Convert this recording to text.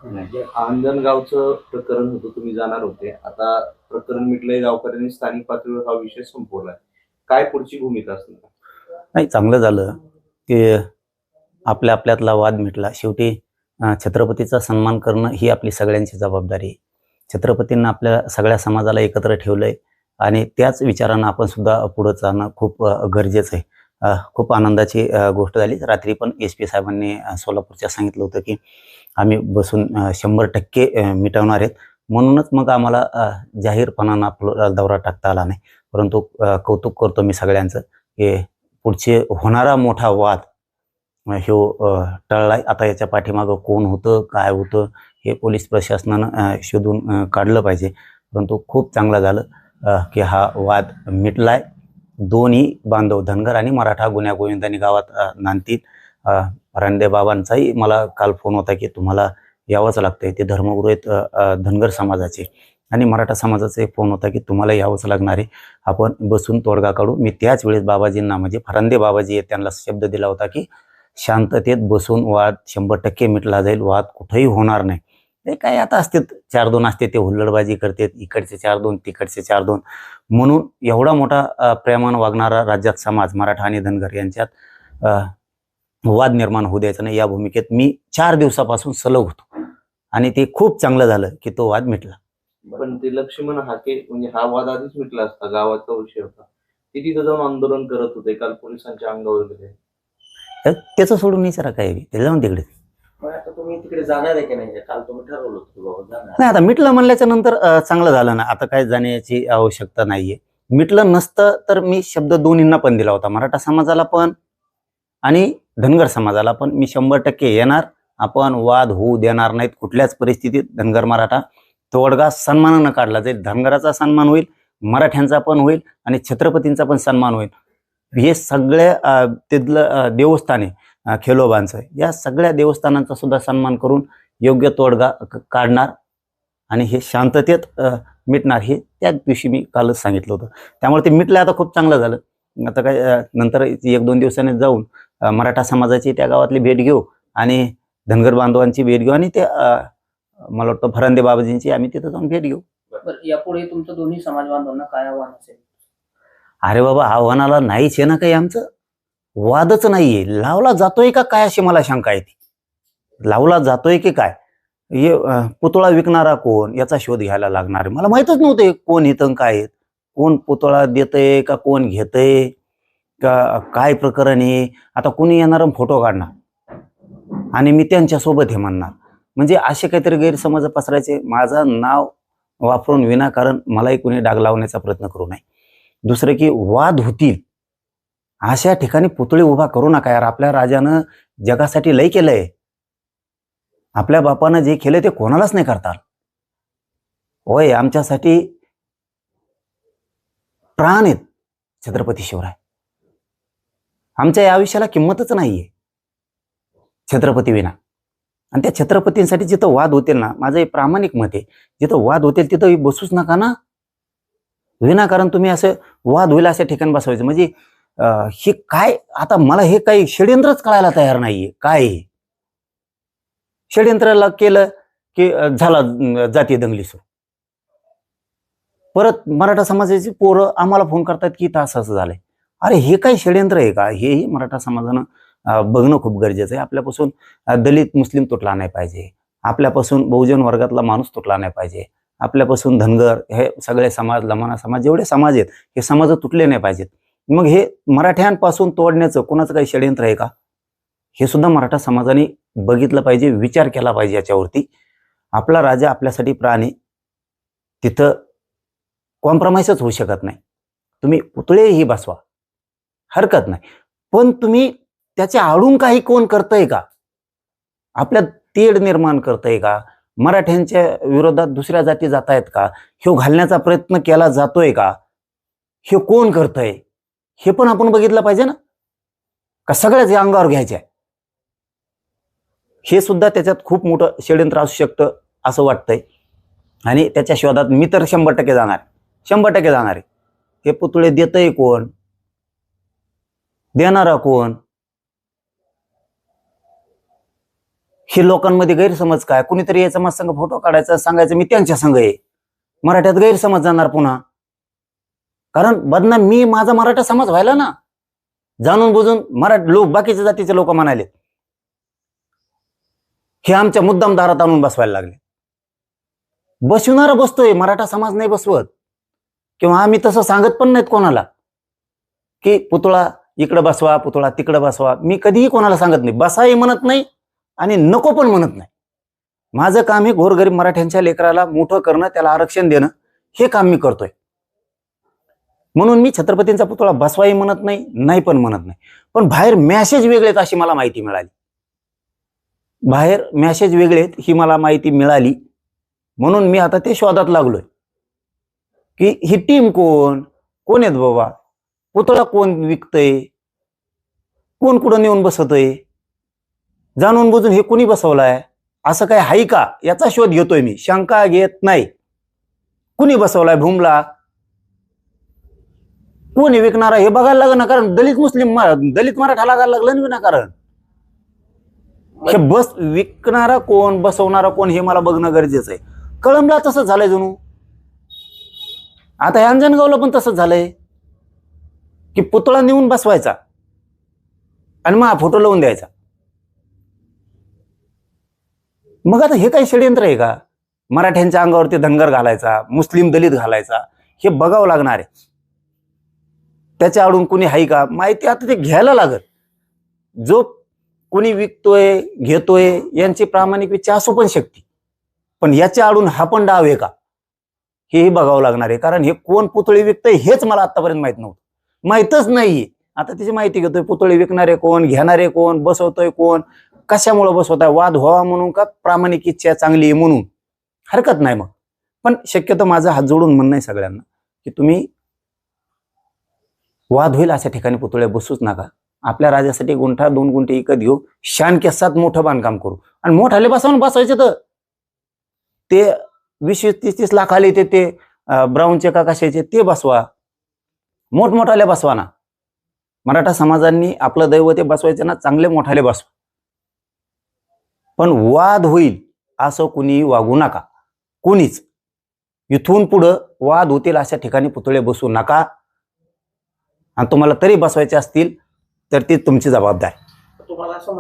अंजनगावचं प्रकरण होतं, तुम्ही जाणार होते. आता प्रकरण मिटलंय, गावकऱ्यांनी स्थानिक पातळीवर हा विषय संपवलाय. काय पुढची भूमिका असणार? नाही, चांगलं झालं की आपल्या आपल्यातला वाद मिटला. शेवटी छत्रपतीचा सन्मान करणं ही आपली सगळ्यांची जबाबदारी आहे. छत्रपतींना आपल्या सगळ्या समाजाला एकत्र ठेवलंय आणि त्याच विचारानं आपण सुद्धा पुढे जाणं खूप गरजेचं आहे. खूप आनंदाची गोष्ट झाली. रात्री पण SP साहेबांनी सोलापूरच्या सांगितलं होतं की आम्ही बसून 100% मिटवणार आहेत. म्हणूनच मग आम्हाला जाहीरपणानं आपला दौरा टाकता आला नाही. परंतु कौतुक करतो मी सगळ्यांचं की पुढचे होणारा मोठा वाद ह्यो टळलाय. आता याच्या पाठीमागं कोण होतं, काय होतं हे पोलीस प्रशासनानं शोधून काढलं पाहिजे. परंतु खूप चांगलं झालं की हा वाद मिटलाय. दोन्ही बांधव धनगर आणि मराठा गुण्यागोविंदांनी गावात नांदतील. फरांदे बाबांचाही मला काल फोन होता की तुम्हाला यावंच लागतंय. ते धर्मगुरू आहेत धनगर समाजाचे, आणि मराठा समाजाचा एक फोन होता की तुम्हाला यावंच लागणार आहे, आपण बसून तोडगा काढू. मी त्याच वेळेस बाबाजींना, म्हणजे फरांदे बाबाजी आहेत, त्यांना शब्द दिला होता की शांततेत बसून वाद 100% मिटला जाईल, वाद कुठेही होणार नाही. ते काय आता असते 4-2 असते, ते हुल्लडबाजी करतात, इकडचे 4-2 तिकडचे 4-2. म्हणून एवढा मोठा प्रेमानं वागणारा राज्यात समाज मराठा आणि धनगर यांच्यात वाद निर्माण होऊ द्यायचा नाही, या भूमिकेत मी 4 दिवसापासून सलग होतो आणि ते खूप चांगलं झालं की तो वाद मिटला. पण ते लक्ष्मण हाके, म्हणजे हा वाद आधीच मिटला असता, गावाचा विषय होता. ते तिथं जाऊन आंदोलन करत होते, काल पोलिसांच्या अंगावर गेले. त्याचं सोडून विचारा काय, ते जाऊन तिकडे. आता तुम्ही तिकडे जाणार आहे की नाही? काल तुम्ही ठरवलं होतं बाबा जाणार. नाही, आता मिटलं म्हणल्याच्या नंतर चांगलं झालं ना. आता काय जाण्याची आवश्यकता नाहीये. मिटलं नसतं तर मी शब्द दोन्हींना पण दिला होता, मराठा समाजाला पण आणि धनगर समाजाला पण. मी 100% येणार, आपण वाद होऊ देणार नाहीत कुठल्याच परिस्थितीत. धनगर मराठा तोडगा सन्मानानं काढला जाईल. धनगराचा सन्मान होईल, मराठ्यांचा पण होईल आणि छत्रपतींचा पण सन्मान होईल. हे सगळ्या तिथलं देवस्थान आहे खेलोबांचं, या सगळ्या देवस्थानांचा सुद्धा सन्मान करून योग्य तोडगा काढणार आणि हे शांततेत मिटणार, हे त्याच दिवशी मी कालच सांगितलं होतं. त्यामुळे ते मिटलं, आता खूप चांगलं झालं. आता काय नंतर 1-2 दिवसांनी जाऊन मराठा समाजाची त्या गावातली भेट घेऊ आणि धनगर बांधवांची भेट घेऊ आणि ते मला वाटतं फरांदे बाबाजींची आम्ही तिथं जाऊन भेट घेऊ. यापुढे तुमचं दोन्ही समाज बांधवांना काय आव्हान असेल? अरे बाबा, आव्हानाला नाहीच आहे ना काही. आमचं वादच नाहीये. लावला जातोय का काय अशी मला शंका येते. लावला जातोय की काय? हे पुतळा विकणारा कोण याचा शोध घ्यायला लागणार. मला माहितच नव्हते कोण इथं काय आहेत, कोण पुतळा देतय का कोण घेतय का काय प्रकरण आहे. आता कोणी येणार फोटो काढणार आणि मी त्यांच्यासोबत हे म्हणणार, म्हणजे असे काहीतरी गैरसमज पसरायचे. माझं नाव वापरून विनाकारण मलाही कोणी डाग लावण्याचा प्रयत्न करू नये. दुसरं की वाद होतील अशा ठिकाणी पुतळे उभा करू नका यार. आपल्या राजानं जगासाठी लय केलंय. आपल्या बापानं जे केलं ते कोणालाच नाही करता. होय, आमच्यासाठी प्राण आहेत छत्रपती शिवराय. आमच्या या आयुष्याला किंमतच नाहीये छत्रपती विना. आणि त्या छत्रपतींसाठी जिथं वाद होतील ना, माझं हे प्रामाणिक मत आहे, जिथं वाद होतील तिथं बसूच नका ना. विनाकारण तुम्ही असं वाद होईल अशा ठिकाणी बसवायचं, म्हणजे हे काय. आता मला हे काही षडयंत्रच कळायला तयार नाहीये. काय षडयंत्राला केलं की झाला जातीय दंगली सुरू. परत मराठा समाजाची पोरं आम्हाला फोन करतात की तास असं झालंय. अरे हे काय षडयंत्र आहे का? हेही मराठा समाजानं बघणं खूप गरजेचं आहे. आपल्यापासून दलित मुस्लिम तुटला नाही पाहिजे, आपल्यापासून बहुजन वर्गातला माणूस तुटला नाही पाहिजे, आपल्यापासून धनगर हे सगळे समाज, लमाना समाज, जेवढे समाज आहेत हे समाज तुटले नाही पाहिजेत. मग हे मराठ्यांपासून तोडण्याचं कोणाचं काही षडयंत्र आहे का? हे सुद्धा मराठा समाजाने बघितलं पाहिजे, विचार केला पाहिजे याच्यावरती. आपला राजा आपल्यासाठी प्राण आहे, तिथं कॉम्प्रोमाइजच होऊ शकत नाही. तुम्ही पुतळेही बसवा, हरकत नाही, पण तुम्ही त्याच्या आडून काही कोण करतंय का? आपल्यात तेढ निर्माण करतंय का? मराठ्यांच्या विरोधात दुसऱ्या जाती जात आहेत का? ह्यो घालण्याचा प्रयत्न केला जातोय का? हे कोण करतंय हे पण आपण बघितलं पाहिजे ना. का सगळ्याच या अंगावर घ्यायच्या? हे सुद्धा त्याच्यात खूप मोठं षडयंत्र असू शकतं असं वाटतंय. आणि त्याच्या शोधात मी तर 100% जाणार, 100% जाणार आहे. हे पुतळे देतंय कोण, देणारा कोण, हे लोकांमध्ये गैरसमज काय, कुणीतरी याचा माझ संघ फोटो काढायचा, सांगायचं मी त्यांच्या संघ आहे, मराठ्यात गैरसमज जाणार पुन्हा. कारण बदनाम मी माझा मराठा समाज व्हायला ना, जाणून बुजून लोक बाकीच्या जातीचे लोक म्हणाले हे आमच्या मुद्दाम दारात आणून बसवायला लागले. बसवणारा बसतोय, मराठा समाज नाही बसवत. किंवा आम्ही तसं सांगत पण नाहीत कोणाला की पुतळा इकडं बसवा, पुतळा तिकडं बसवा. मी कधीही कोणाला सांगत नाही, बसाही म्हणत नाही आणि नको पण म्हणत नाही. माझं काम हे गोरगरीब मराठ्यांच्या लेकराला मोठं करणं, त्याला आरक्षण देणं, हे काम मी करतोय. म्हणून मी छत्रपतींचा पुतळा बसवाही म्हणत नाही, नाही पण म्हणत नाही. पण बाहेर मॅसेज वेगळेत अशी मला माहिती मिळाली, बाहेर मॅसेज वेगळेत ही मला माहिती मिळाली. म्हणून मी आता ते शोधात लागलोय की ही टीम कोण आहेत बाबा, पुतळा कोण विकतय, कोण कुठं नेऊन बसवतय, जाणून बुजून हे कुणी बसवलाय, असं काय हाय का याचा शोध घेतोय मी. शंका घेत नाही. कुणी बसवलाय भूमला, कोणी विकणारा हे बघायला लागलं ना. कारण दलित मराठा लागायला लागलं ना विनाकारण. हे विकणारा कोण, बसवणारा कोण हे मला बघणं गरजेचं आहे. कळंबला तसंच झालंय जणू, आता या अंजनगावला पण तसंच झालंय की पुतळा नेऊन बसवायचा आणि मग फोटो लावून द्यायचा. मग आता हे काही षडयंत्र आहे का? मराठ्यांच्या अंगावरती धनगर घालायचा, मुस्लिम दलित घालायचा, हे बघावं लागणार आहे. त्याच्या आडून कुणी हाय का माहिती आता ते घ्यायला लागत. जो कोणी विकतोय घेतोय यांची प्रामाणिक विचार असू पण शकते, पण याच्या आडून हा पण डाव आहे का हेही बघावं लागणार आहे. कारण हे कोण पुतळी विकतोय हेच मला आतापर्यंत माहित नव्हतं, माहितच नाही. आता त्याची माहिती घेतोय. पुतळी विकणारे कोण, घेणारे कोण, बसवतोय कोण, कशामुळे बसवताय, वाद व्हावा म्हणून का प्रामाणिक इच्छा चांगली आहे म्हणून, हरकत नाही. मग पण शक्यतो माझा हात जोडून म्हणणं आहे सगळ्यांना की तुम्ही वाद होईल अशा ठिकाणी पुतळे बसूच नका. आपल्या राजासाठी गुंठा 2 गुंठे विकत घेऊ, शान केसात मोठं बांधकाम करू आणि मोठाले बसवायचे तर ते 20-30 लाख आले ते ब्राऊनचे का कशाचे ते बसवा, मोठमोठाले बसवा ना. मराठा समाजांनी आपलं दैवत ते बसवायचे ना, चांगले मोठाले बसवा. पण वाद होईल असं कुणी वागू नका, कोणीच. इथून पुढं वाद होतील अशा ठिकाणी पुतळे बसू नका. आणि तुम्हाला तरी बसवायचे असतील तर ती तुमची जबाबदारी. तुम्हाला असं